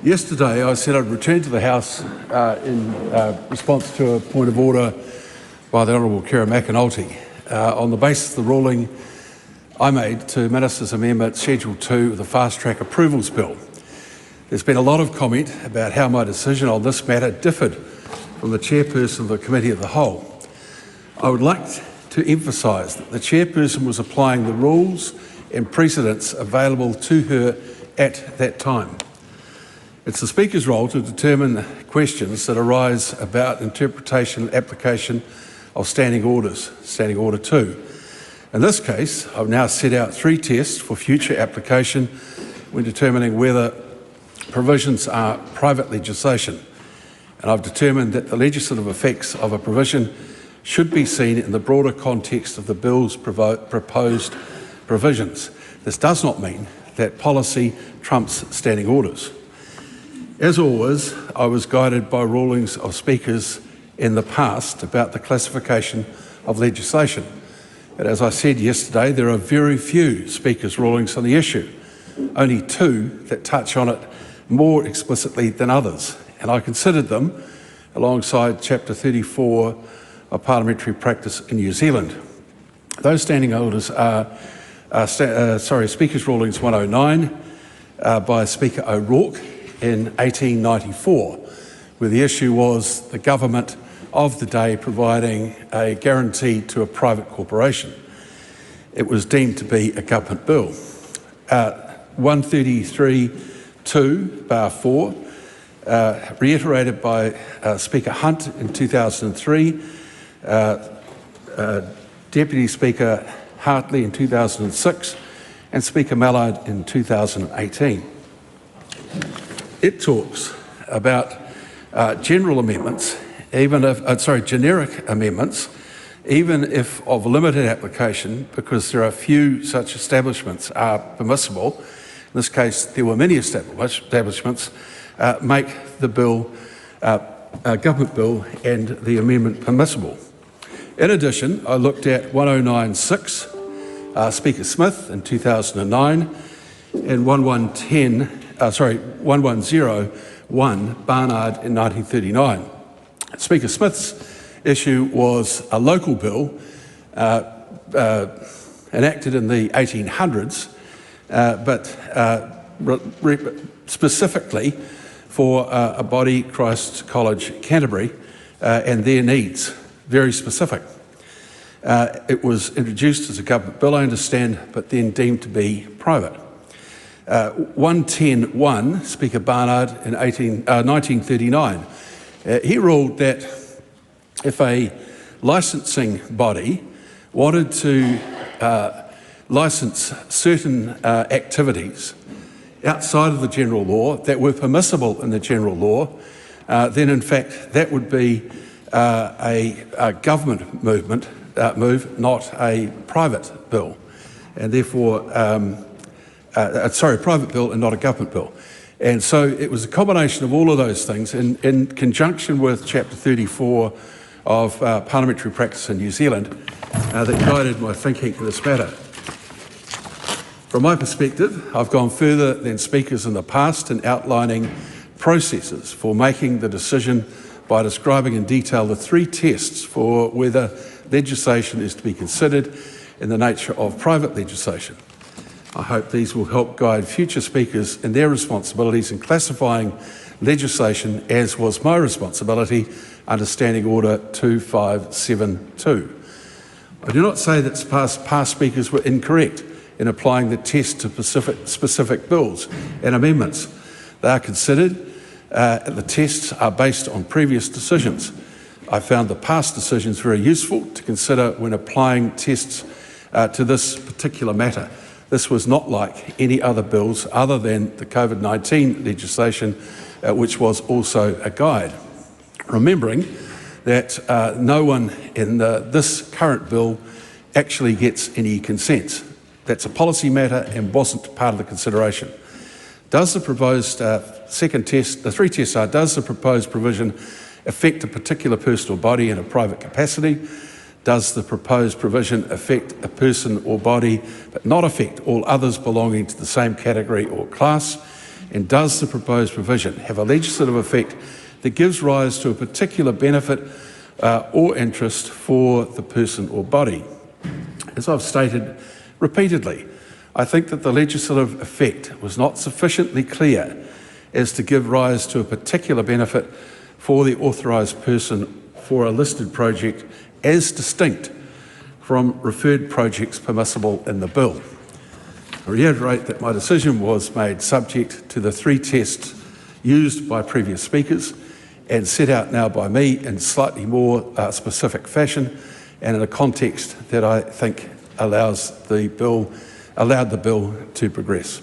Yesterday I said I'd return to the House in response to a point of order by the Honourable Gerry on the basis of the ruling I made to Minister's Amendment Schedule 2 of the Fast Track Approvals Bill. There's been a lot of comment about how my decision on this matter differed from the chairperson of the Committee of the Whole. I would like to emphasise that the chairperson was applying the rules and precedents available to her at that time. It's the Speaker's role to determine questions that arise about interpretation and application of standing orders, Standing Order 2. In this case, I've now set out 3 tests for future application when determining whether provisions are private legislation, and I've determined that the legislative effects of a provision should be seen in the broader context of the bill's proposed provisions. This does not mean that policy trumps standing orders. As always, I was guided by rulings of speakers in the past about the classification of legislation. But as I said yesterday, there are very few speakers' rulings on the issue, only 2 that touch on it more explicitly than others, and I considered them alongside Chapter 34 of Parliamentary Practice in New Zealand. Those standing orders are Speakers' Rulings 109 by Speaker O'Rourke in 1894, where the issue was the government of the day providing a guarantee to a private corporation. It was deemed to be a government bill. 133(2) bar 4, reiterated by Speaker Hunt in 2003, Deputy Speaker Hartley in 2006, and Speaker Mallard in 2018. It talks about general amendments, generic amendments, even if of limited application, because there are few such establishments are permissible. In this case, there were many establishments, make the bill, government bill and the amendment permissible. In addition, I looked at 109(6), Speaker Smith in 2009, and 1101, Barnard in 1939. Speaker Smith's issue was a local bill enacted in the 1800s, but specifically for a body, Christ College, Canterbury, and their needs, very specific. It was introduced as a government bill, I understand, but then deemed to be private. 110(1), Speaker Barnard in 1939, he ruled that if a licensing body wanted to license certain activities outside of the general law that were permissible in the general law, then in fact that would be a government move, not a private bill, and therefore, private bill and not a government bill. And so it was a combination of all of those things in conjunction with Chapter 34 of Parliamentary Practice in New Zealand that guided my thinking in this matter. From my perspective, I've gone further than speakers in the past in outlining processes for making the decision by describing in detail the 3 tests for whether legislation is to be considered in the nature of private legislation. I hope these will help guide future speakers in their responsibilities in classifying legislation, as was my responsibility under Standing Order 2572. I do not say that past speakers were incorrect in applying the test to specific bills and amendments. They are considered, the tests are based on previous decisions. I found the past decisions very useful to consider when applying tests to this particular matter. This was not like any other bills other than the COVID-19 legislation, which was also a guide. Remembering that no one in this current bill actually gets any consents. That's a policy matter and wasn't part of the consideration. Does the proposed second test, the 3 tests are, does the proposed provision affect a particular person or body in a private capacity? Does the proposed provision affect a person or body but not affect all others belonging to the same category or class? and does the proposed provision have a legislative effect that gives rise to a particular benefit or interest for the person or body? As I've stated repeatedly, I think that the legislative effect was not sufficiently clear as to give rise to a particular benefit for the authorised person for a listed project as distinct from referred projects permissible in the bill. I reiterate that my decision was made subject to the 3 tests used by previous speakers and set out now by me in slightly more specific fashion and in a context that I think allowed the bill to progress.